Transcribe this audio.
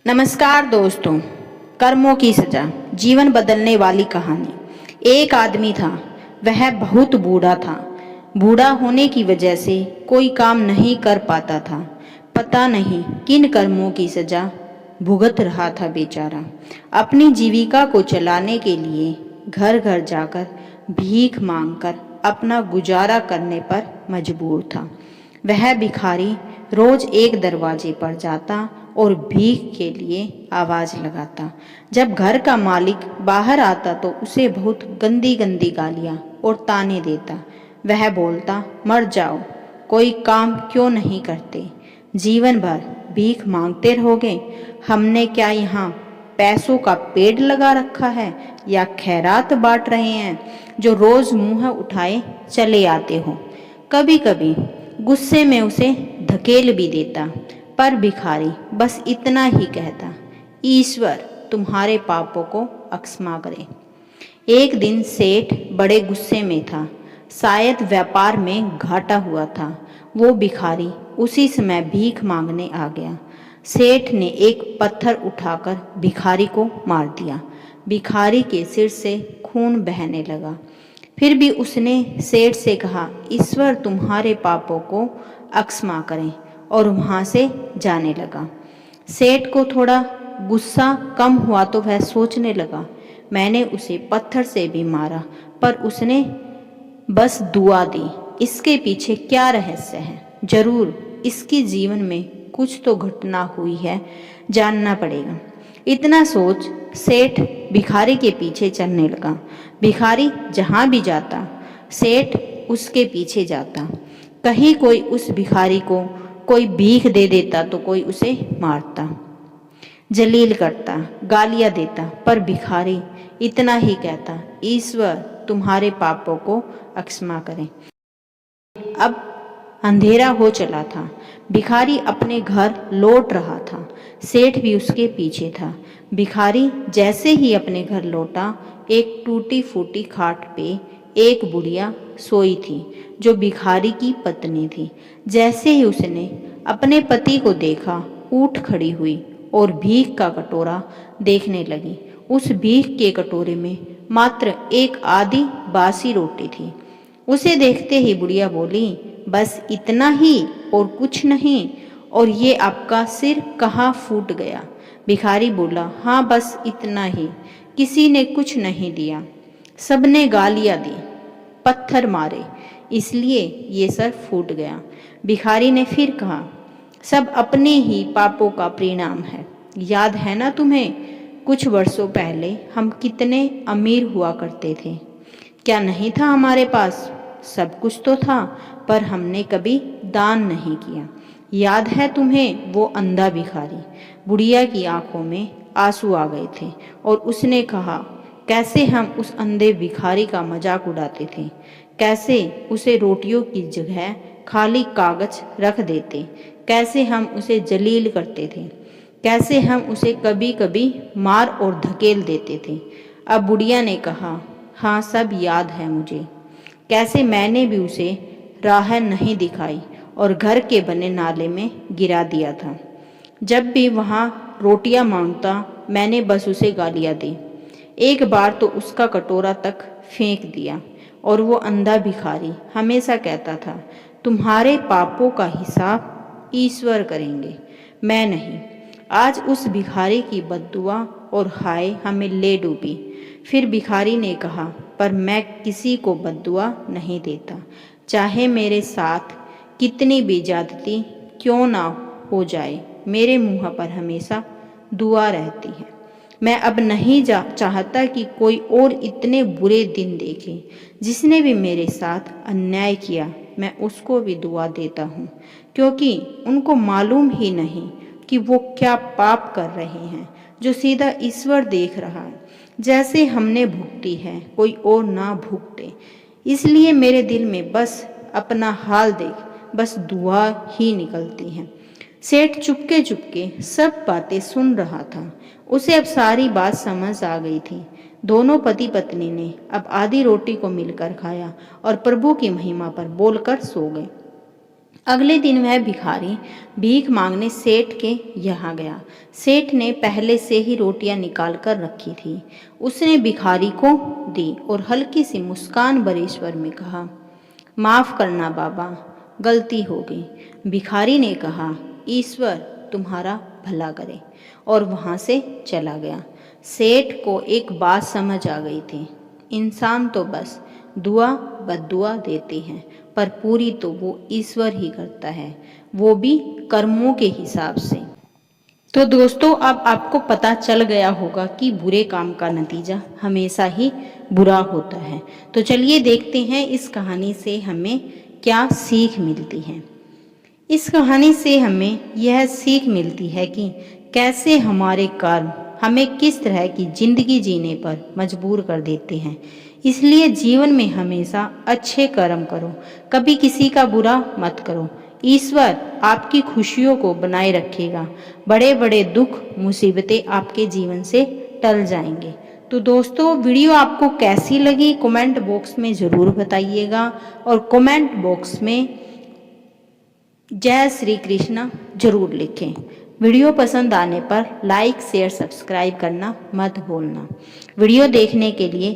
नमस्कार दोस्तों। कर्मों की सजा, जीवन बदलने वाली कहानी। एक आदमी था, वह बहुत बूढ़ा था। बूढ़ा होने की वजह से कोई काम नहीं कर पाता था। पता नहीं किन कर्मों की सजा भुगत रहा था बेचारा। अपनी जीविका को चलाने के लिए घर घर जाकर भीख मांगकर अपना गुजारा करने पर मजबूर था। वह भिखारी रोज एक दरवाजे पर जाता और भीख के लिए आवाज लगाता। जब घर का मालिक बाहर आता तो उसे बहुत गंदी गंदी गालियां और ताने देता। वह बोलता, मर जाओ, कोई काम क्यों नहीं करते, जीवन भर भीख मांगते रहोगे। हमने क्या यहाँ पैसों का पेड़ लगा रखा है या खैरात बांट रहे हैं जो रोज मुंह उठाए चले आते हो। कभी कभी गुस्से में उसे धकेल भी देता, पर भिखारी बस इतना ही कहता, ईश्वर तुम्हारे पापों को अक्षमा करे। एक दिन सेठ बड़े गुस्से में था, शायद व्यापार में घाटा हुआ था। वो भिखारी उसी समय भीख मांगने आ गया। सेठ ने एक पत्थर उठाकर भिखारी को मार दिया। भिखारी के सिर से खून बहने लगा। फिर भी उसने सेठ से कहा, ईश्वर तुम्हारे पापों को अक्षमा करें, और वहां से जाने लगा। सेठ को थोड़ा गुस्सा कम हुआ तो वह सोचने लगा, मैंने उसे पत्थर से भी मारा पर उसने बस दुआ दी। इसके पीछे क्या रहस्य है? जरूर इसकी जीवन में कुछ तो घटना हुई है, जानना पड़ेगा। इतना सोच सेठ भिखारी के पीछे चलने लगा। भिखारी जहां भी जाता, सेठ उसके पीछे जाता। कहीं कोई उस भिखारी को कोई भीख दे देता तो कोई उसे मारता, जलील करता, गालियां देता, पर भिखारी इतना ही कहता, ईश्वर तुम्हारे पापों को अक्षमा करें। अब अंधेरा हो चला था। भिखारी अपने घर लौट रहा था। सेठ भी उसके पीछे था। भिखारी जैसे ही अपने घर लौटा, एक टूटी फूटी खाट पे एक बुढ़िया सोई थी जो भिखारी की पत्नी थी। जैसे ही उसने अपने पति को देखा, उठ खड़ी हुई और भीख का कटोरा देखने लगी। उस भीख के कटोरे में मात्र एक आधी बासी रोटी थी। उसे देखते ही बुढ़िया बोली, बस इतना ही और कुछ नहीं? और ये आपका सिर कहाँ फूट गया? भिखारी बोला, हाँ बस इतना ही, किसी ने कुछ नहीं दिया, सबने गालियां दी, पत्थर मारे, इसलिए ये सर फूट गया। भिखारी ने फिर कहा, सब अपने ही पापों का परिणाम है। याद है ना तुम्हें, कुछ वर्षों पहले हम कितने अमीर हुआ करते थे? क्या नहीं था हमारे पास? सब कुछ तो था, पर हमने कभी दान नहीं किया। याद है तुम्हें वो अंधा भिखारी? बुढ़िया की आंखों में आंसू आ गए थे और उसने कहा, कैसे हम उस अंधे भिखारी का मजाक उड़ाते थे, कैसे उसे रोटियों की जगह खाली कागज रख देते, कैसे हम उसे जलील करते थे, कैसे हम उसे कभी कभी मार और धकेल देते थे। अब बुढ़िया ने कहा, हाँ सब याद है मुझे, कैसे मैंने भी उसे राह नहीं दिखाई और घर के बने नाले में गिरा दिया था। जब भी वहाँ रोटियां मांगता, मैंने बस उसे गालियां दी। एक बार तो उसका कटोरा तक फेंक दिया। और वो अंधा भिखारी हमेशा कहता था, तुम्हारे पापों का हिसाब ईश्वर करेंगे, मैं नहीं। आज उस भिखारी की बद्दुआ और हाय हमें ले डूबी। फिर भिखारी ने कहा, पर मैं किसी को बद्दुआ नहीं देता, चाहे मेरे साथ कितनी भी ज्यादती क्यों ना हो जाए, मेरे मुंह पर हमेशा दुआ रहती है। मैं अब नहीं चाहता कि कोई और इतने बुरे दिन देखे। जिसने भी मेरे साथ अन्याय किया, मैं उसको भी दुआ देता हूँ, क्योंकि उनको मालूम ही नहीं कि वो क्या पाप कर रहे हैं, जो सीधा ईश्वर देख रहा है। जैसे हमने भुगती है, कोई और ना भुगते। इसलिए मेरे दिल में बस अपना हाल देख बस दुआ ही निकलती है। सेठ चुपके चुपके सब बातें सुन रहा था। उसे अब सारी बात समझ आ गई थी। दोनों पति पत्नी ने अब आधी रोटी को मिलकर खाया और प्रभु की महिमा पर बोलकर सो गए। अगले दिन वह भिखारी भीख मांगने सेठ के यहाँ गया। सेठ ने पहले से ही रोटियां निकाल कर रखी थी। उसने भिखारी को दी और हल्की सी मुस्कान भरे स्वर में कहा, माफ़ करना बाबा, गलती हो गई। भिखारी ने कहा, ईश्वर तुम्हारा भला करे, और वहाँ से चला गया। सेठ को एक बात समझ आ गई थी, इंसान तो बस दुआ बद्दुआ देते हैं, पर पूरी तो वो ईश्वर ही करता है, वो भी कर्मों के हिसाब से। तो दोस्तों, अब आपको पता चल गया होगा कि बुरे काम का नतीजा हमेशा ही बुरा होता है। तो चलिए देखते हैं इस कहानी से हमें क्या सीख मिलती है। इस कहानी से हमें यह सीख मिलती है कि कैसे हमारे कर्म हमें किस तरह की जिंदगी जीने पर मजबूर कर देते हैं। इसलिए जीवन में हमेशा अच्छे कर्म करो, कभी किसी का बुरा मत करो। ईश्वर आपकी खुशियों को बनाए रखेगा। बड़े बड़े दुख मुसीबतें आपके जीवन से टल जाएंगे। तो दोस्तों, वीडियो आपको कैसी लगी कमेंट बॉक्स में ज़रूर बताइएगा, और कमेंट बॉक्स में जय श्री कृष्ण जरूर लिखें। वीडियो पसंद आने पर लाइक शेयर सब्सक्राइब करना मत भूलना। वीडियो देखने के लिए